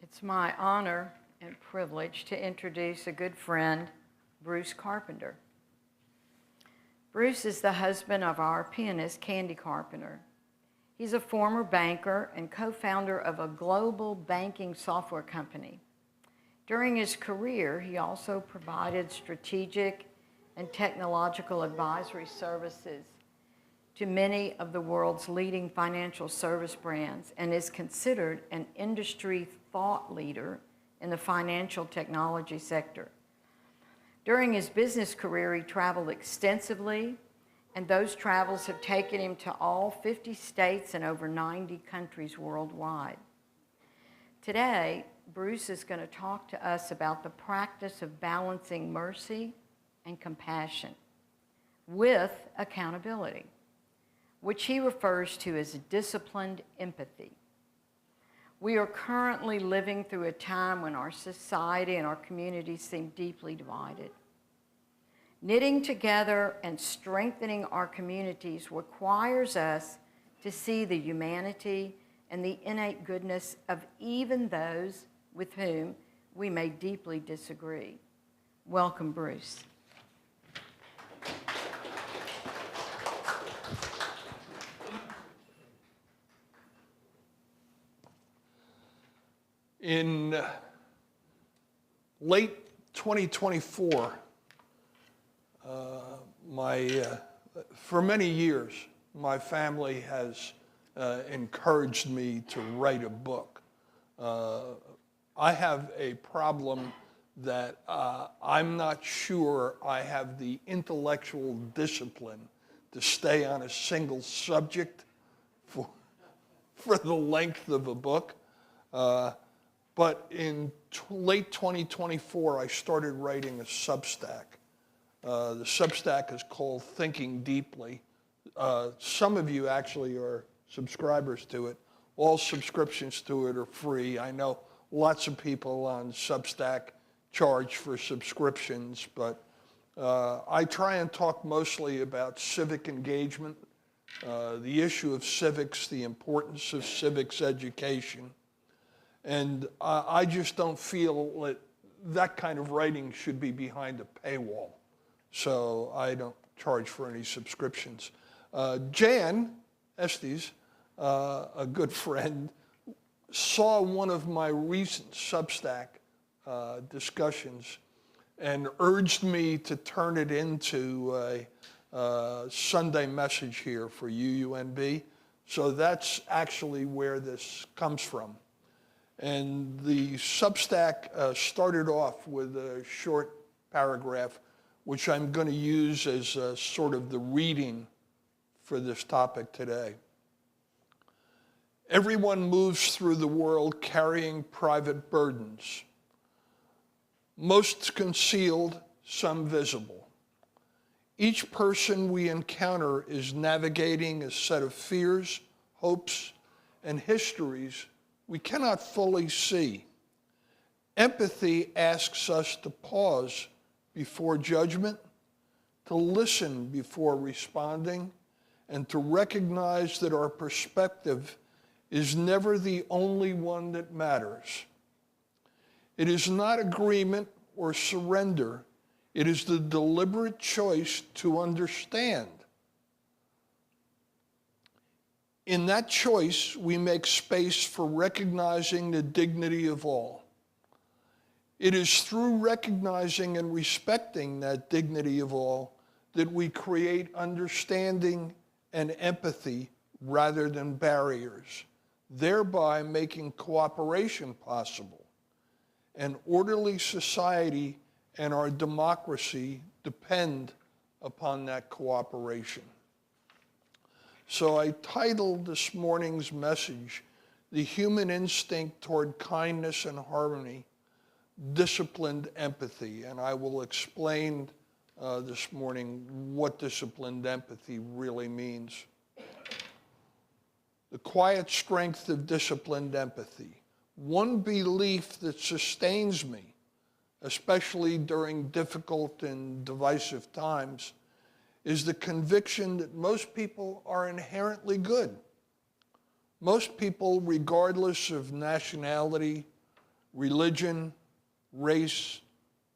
It's my honor and privilege to introduce a good friend, Bruce Carpenter. Bruce is the husband of our pianist, Candy Carpenter. He's a former banker and co-founder of a global banking software company. During his career, he also provided strategic and technological advisory services to many of the world's leading financial service brands and is considered an industry thought leader in the financial technology sector. During his business career, he traveled extensively, and those travels have taken him to all 50 states and over 90 countries worldwide. Today, Bruce is going to talk to us about the practice of balancing mercy and compassion with accountability, which he refers to as disciplined empathy. We are currently living through a time when our society and our communities seem deeply divided. Knitting together and strengthening our communities requires us to see the humanity and the innate goodness of even those with whom we may deeply disagree. Welcome, Bruce. In late 2024, for many years, my family has encouraged me to write a book. I have a problem that I'm not sure I have the intellectual discipline to stay on a single subject for the length of a book. But in late 2024, I started writing a Substack. The Substack is called Thinking Deeply. Some of you actually are subscribers to it. All subscriptions to it are free. I know lots of people on Substack charge for subscriptions, but I try and talk mostly about civic engagement, the issue of civics, the importance of civics education. And I just don't feel that that kind of writing should be behind a paywall. So I don't charge for any subscriptions. Jan Estes, a good friend, saw one of my recent Substack discussions and urged me to turn it into a Sunday message here for UUNB. So that's actually where this comes from. And the Substack started off with a short paragraph, which I'm going to use as sort of the reading for this topic today. Everyone moves through the world carrying private burdens, most concealed, some visible. Each person we encounter is navigating a set of fears, hopes, and histories we cannot fully see. Empathy asks us to pause before judgment, to listen before responding, and to recognize that our perspective is never the only one that matters. It is not agreement or surrender. It is the deliberate choice to understand. In that choice, we make space for recognizing the dignity of all. It is through recognizing and respecting that dignity of all that we create understanding and empathy rather than barriers, thereby making cooperation possible. An orderly society and our democracy depend upon that cooperation. So I titled this morning's message, The Human Instinct Toward Kindness and Harmony, Disciplined Empathy. And I will explain this morning what disciplined empathy really means. The quiet strength of disciplined empathy. One belief that sustains me, especially during difficult and divisive times, is the conviction that most people are inherently good. Most people, regardless of nationality, religion, race,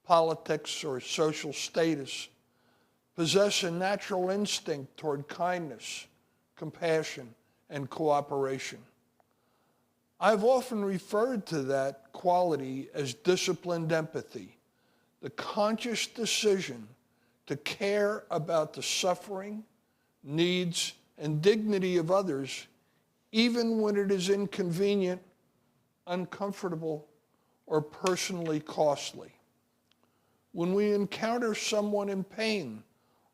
politics, or social status, possess a natural instinct toward kindness, compassion, and cooperation. I've often referred to that quality as disciplined empathy, the conscious decision to care about the suffering, needs, and dignity of others, even when it is inconvenient, uncomfortable, or personally costly. When we encounter someone in pain,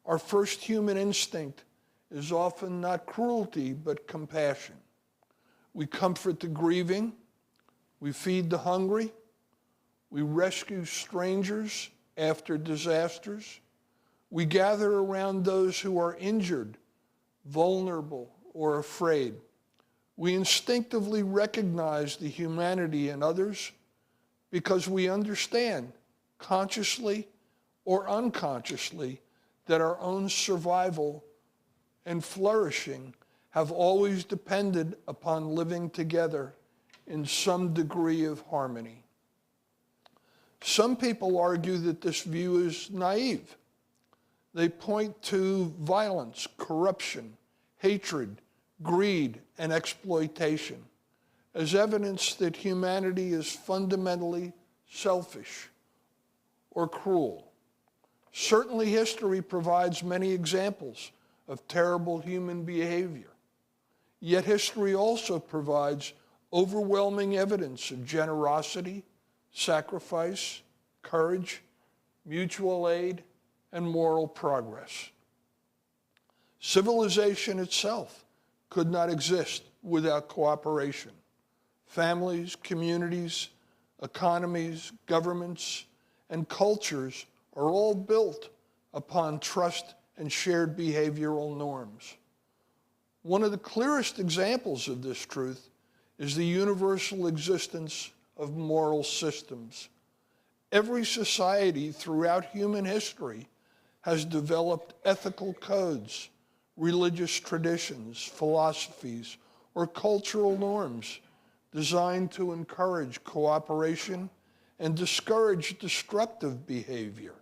our first human instinct is often not cruelty, but compassion. We comfort the grieving, we feed the hungry, we rescue strangers after disasters, we gather around those who are injured, vulnerable, or afraid. We instinctively recognize the humanity in others because we understand, consciously or unconsciously, that our own survival and flourishing have always depended upon living together in some degree of harmony. Some people argue that this view is naive. They point to violence, corruption, hatred, greed, and exploitation as evidence that humanity is fundamentally selfish or cruel. Certainly, history provides many examples of terrible human behavior. Yet history also provides overwhelming evidence of generosity, sacrifice, courage, mutual aid, and moral progress. Civilization itself could not exist without cooperation. Families, communities, economies, governments, and cultures are all built upon trust and shared behavioral norms. One of the clearest examples of this truth is the universal existence of moral systems. Every society throughout human history has developed ethical codes, religious traditions, philosophies, or cultural norms designed to encourage cooperation and discourage destructive behavior.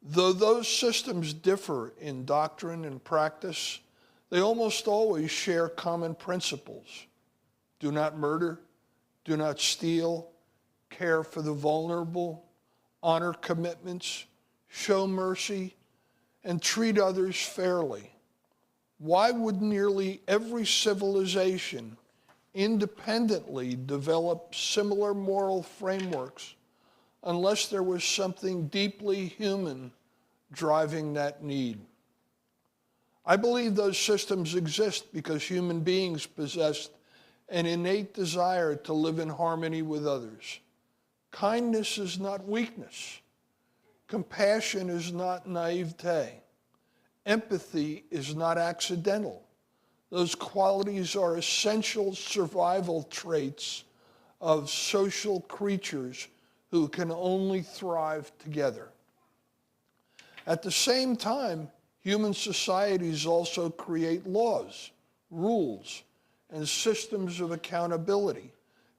Though those systems differ in doctrine and practice, they almost always share common principles. Do not murder, do not steal, care for the vulnerable, honor commitments, show mercy, and treat others fairly. Why would nearly every civilization independently develop similar moral frameworks unless there was something deeply human driving that need? I believe those systems exist because human beings possessed an innate desire to live in harmony with others. Kindness is not weakness. Compassion is not naivete. Empathy is not accidental. Those qualities are essential survival traits of social creatures who can only thrive together. At the same time, human societies also create laws, rules, and systems of accountability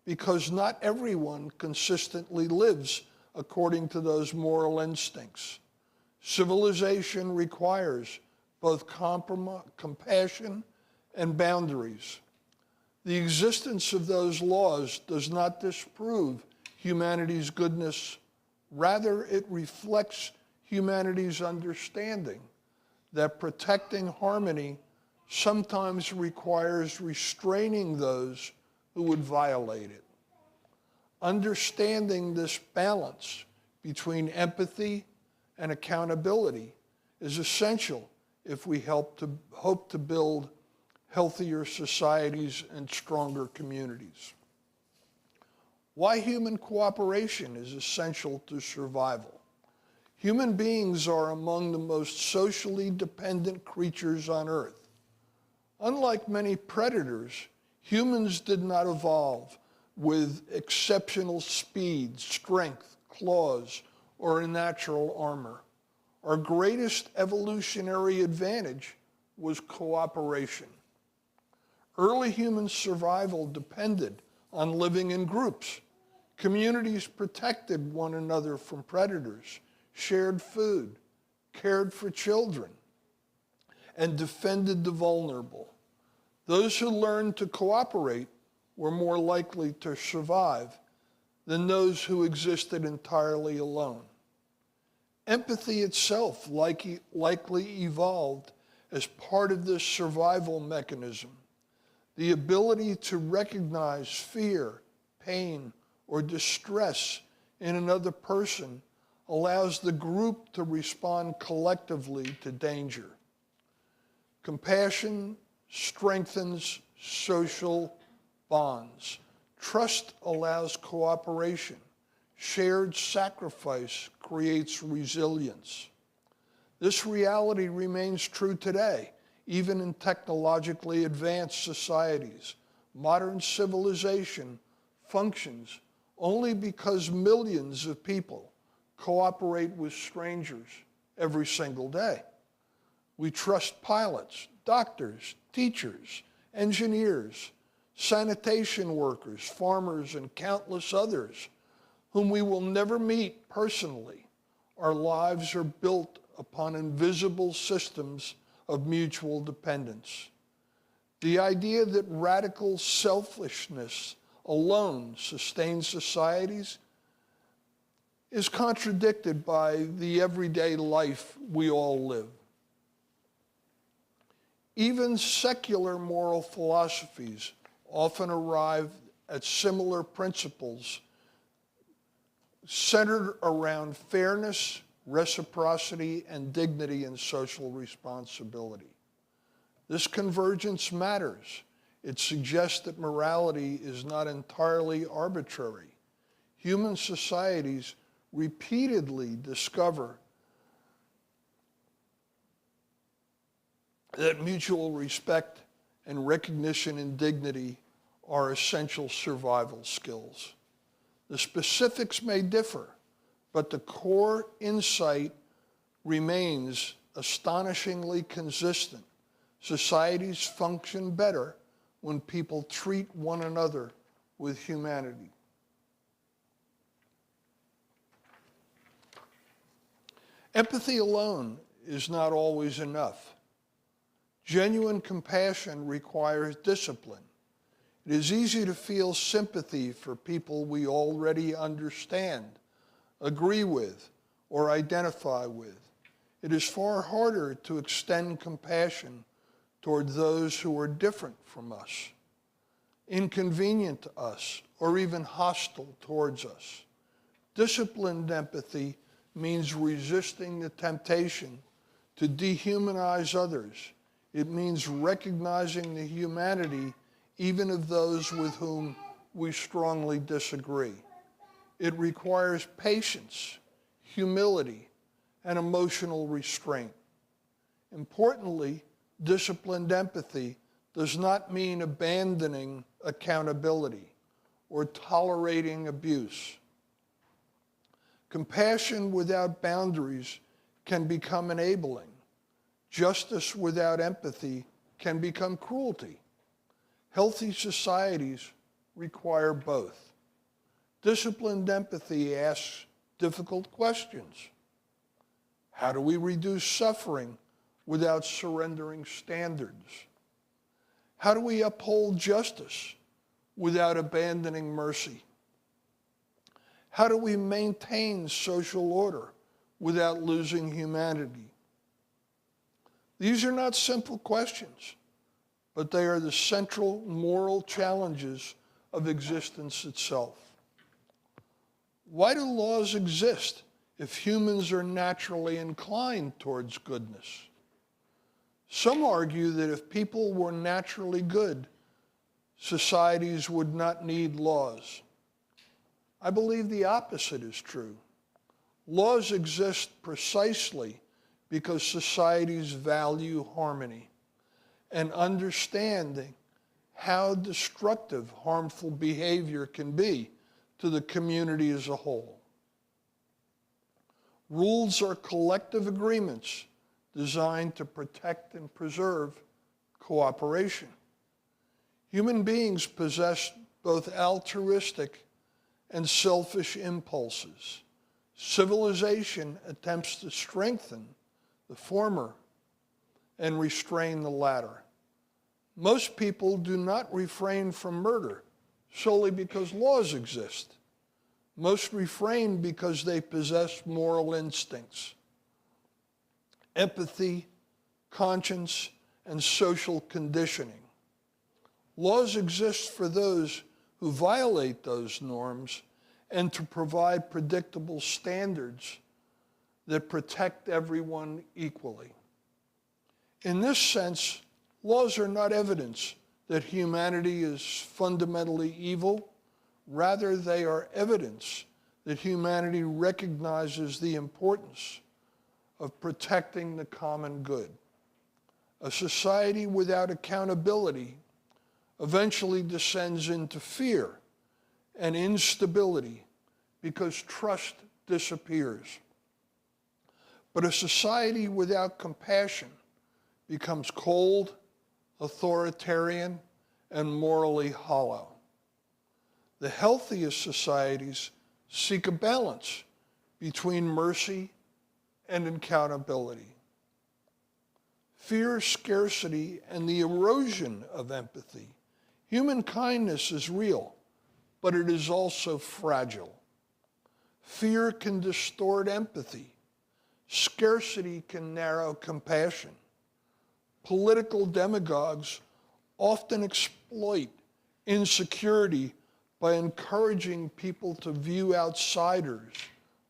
because not everyone consistently lives according to those moral instincts. Civilization requires both compassion and boundaries. The existence of those laws does not disprove humanity's goodness. Rather, it reflects humanity's understanding that protecting harmony sometimes requires restraining those who would violate it. Understanding this balance between empathy and accountability is essential if we hope to build healthier societies and stronger communities. Why human cooperation is essential to survival. Human beings are among the most socially dependent creatures on Earth. Unlike many predators, humans did not evolve with exceptional speed, strength, claws, or a natural armor. Our greatest evolutionary advantage was cooperation. Early human survival depended on living in groups. Communities protected one another from predators, shared food, cared for children, and defended the vulnerable. Those who learned to cooperate were more likely to survive than those who existed entirely alone. Empathy itself likely evolved as part of this survival mechanism. The ability to recognize fear, pain, or distress in another person allows the group to respond collectively to danger. Compassion strengthens social bonds. Trust allows cooperation. Shared sacrifice creates resilience. This reality remains true today, even in technologically advanced societies. Modern civilization functions only because millions of people cooperate with strangers every single day. We trust pilots, doctors, teachers, engineers, sanitation workers, farmers, and countless others whom we will never meet personally. Our lives are built upon invisible systems of mutual dependence. The idea that radical selfishness alone sustains societies is contradicted by the everyday life we all live. Even secular moral philosophies often arrive at similar principles centered around fairness, reciprocity, and dignity and social responsibility. This convergence matters. It suggests that morality is not entirely arbitrary. Human societies repeatedly discover that mutual respect and recognition and dignity are essential survival skills. The specifics may differ, but the core insight remains astonishingly consistent. Societies function better when people treat one another with humanity. Empathy alone is not always enough. Genuine compassion requires discipline. It is easy to feel sympathy for people we already understand, agree with, or identify with. It is far harder to extend compassion toward those who are different from us, inconvenient to us, or even hostile towards us. Disciplined empathy means resisting the temptation to dehumanize others. It means recognizing the humanity even of those with whom we strongly disagree. It requires patience, humility, and emotional restraint. Importantly, disciplined empathy does not mean abandoning accountability or tolerating abuse. Compassion without boundaries can become enabling. Justice without empathy can become cruelty. Healthy societies require both. Disciplined empathy asks difficult questions. How do we reduce suffering without surrendering standards? How do we uphold justice without abandoning mercy? How do we maintain social order without losing humanity? These are not simple questions, but they are the central moral challenges of existence itself. Why do laws exist if humans are naturally inclined towards goodness? Some argue that if people were naturally good, societies would not need laws. I believe the opposite is true. Laws exist precisely because societies value harmony and understanding how destructive harmful behavior can be to the community as a whole. Rules are collective agreements designed to protect and preserve cooperation. Human beings possess both altruistic and selfish impulses. Civilization attempts to strengthen the former and restrain the latter. Most people do not refrain from murder solely because laws exist. Most refrain because they possess moral instincts, empathy, conscience, and social conditioning. Laws exist for those who violate those norms and to provide predictable standards that protect everyone equally. In this sense, laws are not evidence that humanity is fundamentally evil. Rather, they are evidence that humanity recognizes the importance of protecting the common good. A society without accountability eventually descends into fear and instability because trust disappears. But a society without compassion becomes cold, authoritarian, and morally hollow. The healthiest societies seek a balance between mercy and accountability. Fear, scarcity, and the erosion of empathy. Human kindness is real, but it is also fragile. Fear can distort empathy. Scarcity can narrow compassion. Political demagogues often exploit insecurity by encouraging people to view outsiders,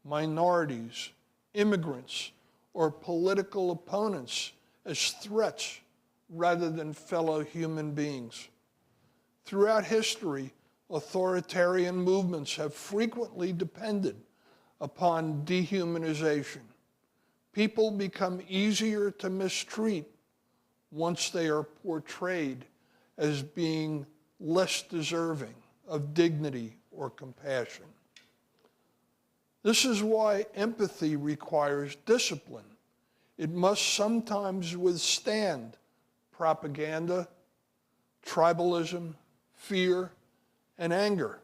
minorities, immigrants, or political opponents as threats rather than fellow human beings. Throughout history, authoritarian movements have frequently depended upon dehumanization. People become easier to mistreat once they are portrayed as being less deserving of dignity or compassion. This is why empathy requires discipline. It must sometimes withstand propaganda, tribalism, fear, and anger.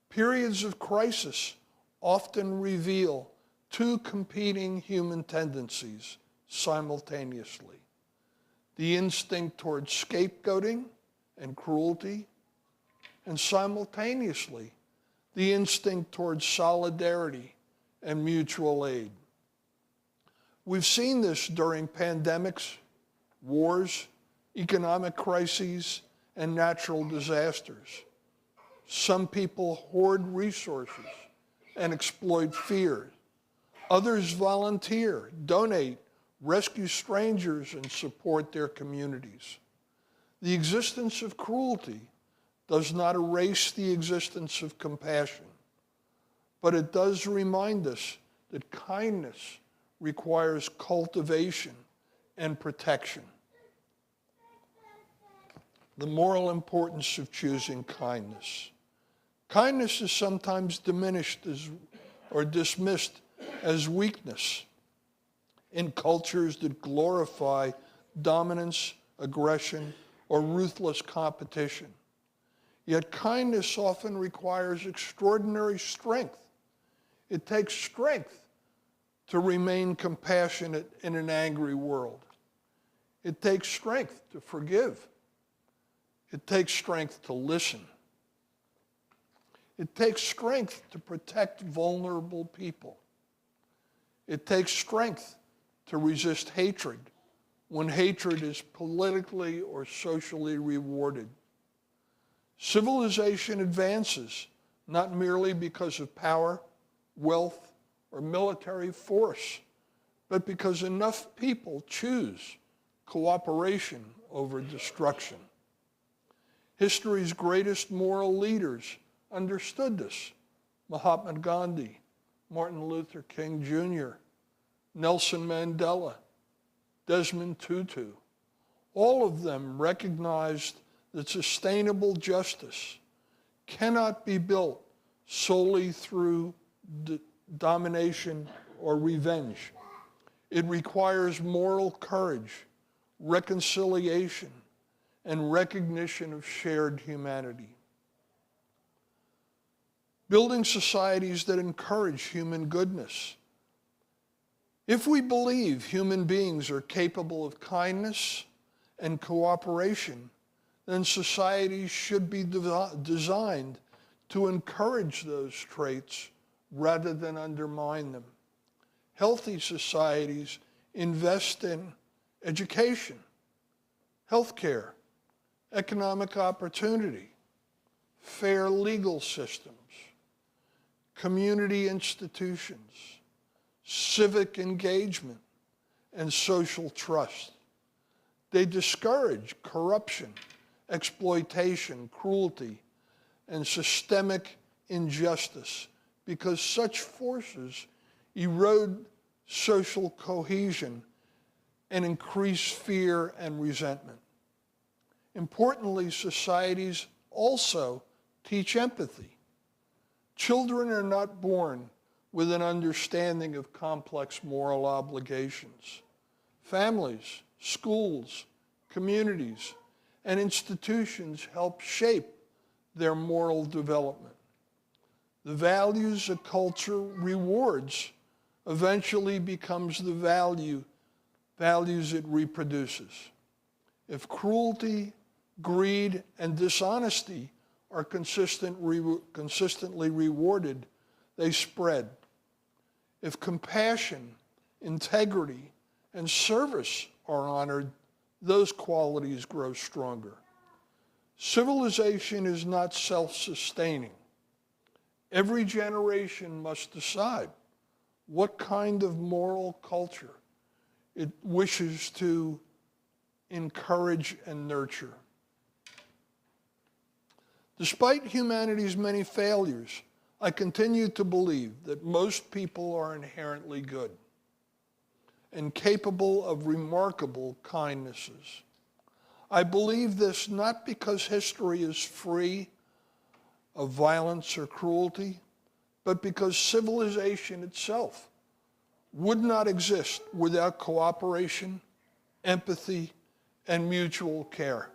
Periods of crisis often reveal two competing human tendencies simultaneously: the instinct towards scapegoating and cruelty, and simultaneously, the instinct towards solidarity and mutual aid. We've seen this during pandemics, wars, economic crises, and natural disasters. Some people hoard resources and exploit fear. Others volunteer, donate, rescue strangers, and support their communities. The existence of cruelty does not erase the existence of compassion, but it does remind us that kindness requires cultivation and protection. The moral importance of choosing kindness. Kindness is sometimes diminished or dismissed as weakness in cultures that glorify dominance, aggression, or ruthless competition. Yet kindness often requires extraordinary strength. It takes strength to remain compassionate in an angry world. It takes strength to forgive. It takes strength to listen. It takes strength to protect vulnerable people. It takes strength to resist hatred when hatred is politically or socially rewarded. Civilization advances not merely because of power, wealth, or military force, but because enough people choose cooperation over destruction. History's greatest moral leaders understood this. Mahatma Gandhi, Martin Luther King Jr., Nelson Mandela, Desmond Tutu. All of them recognized that sustainable justice cannot be built solely through domination or revenge. It requires moral courage, reconciliation, and recognition of shared humanity. building societies that encourage human goodness. If we believe human beings are capable of kindness and cooperation, then societies should be designed to encourage those traits rather than undermine them. Healthy societies invest in education, healthcare, economic opportunity, fair legal systems, community institutions, civic engagement, and social trust. They discourage corruption, exploitation, cruelty, and systemic injustice because such forces erode social cohesion and increase fear and resentment. Importantly, societies also teach empathy. Children are not born with an understanding of complex moral obligations. Families, schools, communities, and institutions help shape their moral development. The values a culture rewards eventually becomes the values it reproduces. If cruelty, greed, and dishonesty are consistently rewarded, they spread. If compassion, integrity, and service are honored, those qualities grow stronger. Civilization is not self-sustaining. Every generation must decide what kind of moral culture it wishes to encourage and nurture. Despite humanity's many failures, I continue to believe that most people are inherently good and capable of remarkable kindnesses. I believe this not because history is free of violence or cruelty, but because civilization itself would not exist without cooperation, empathy, and mutual care.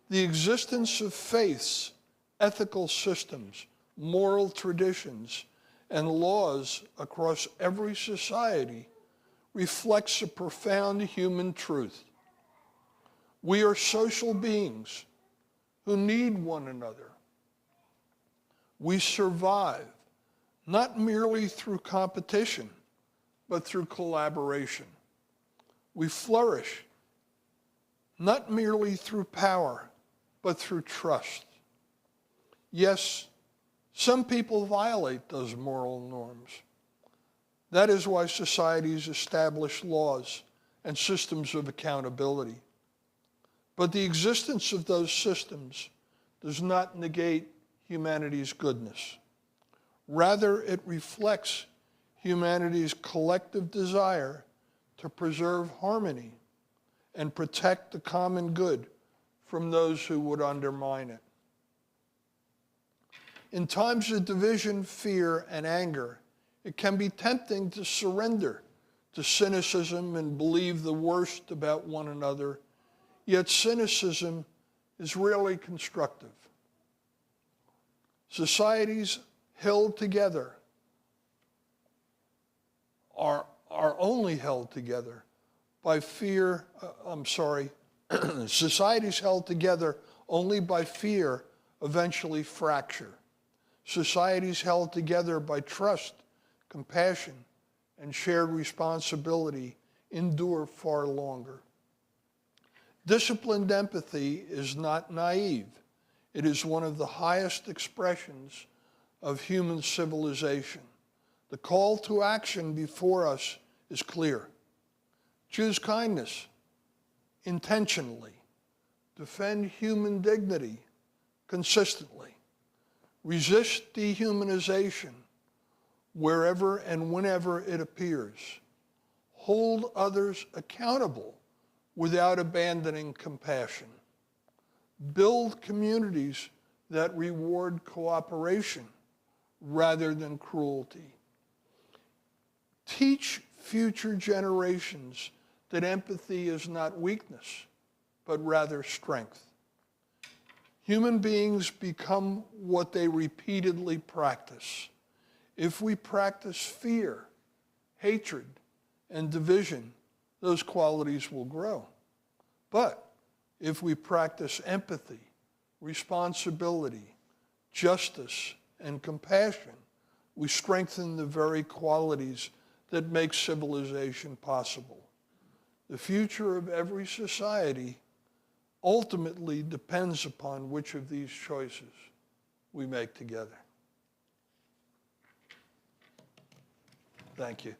The existence of faiths, ethical systems, moral traditions, and laws across every society reflects a profound human truth. We are social beings who need one another. We survive not merely through competition, but through collaboration. We flourish not merely through power, but through trust. Yes, some people violate those moral norms. That is why societies establish laws and systems of accountability. But the existence of those systems does not negate humanity's goodness. Rather, it reflects humanity's collective desire to preserve harmony and protect the common good from those who would undermine it. In times of division, fear, and anger, it can be tempting to surrender to cynicism and believe the worst about one another, yet cynicism is rarely constructive. Societies held together are only held together by fear, societies held together only by fear eventually fracture. Societies held together by trust, compassion, and shared responsibility endure far longer. Disciplined empathy is not naive. It is one of the highest expressions of human civilization. The call to action before us is clear. Choose kindness intentionally. Defend human dignity consistently. Resist dehumanization wherever and whenever it appears. Hold others accountable without abandoning compassion. Build communities that reward cooperation rather than cruelty. Teach future generations that empathy is not weakness, but rather strength. Human beings become what they repeatedly practice. If we practice fear, hatred, and division, those qualities will grow. But if we practice empathy, responsibility, justice, and compassion, we strengthen the very qualities that make civilization possible. The future of every society ultimately depends upon which of these choices we make together. Thank you.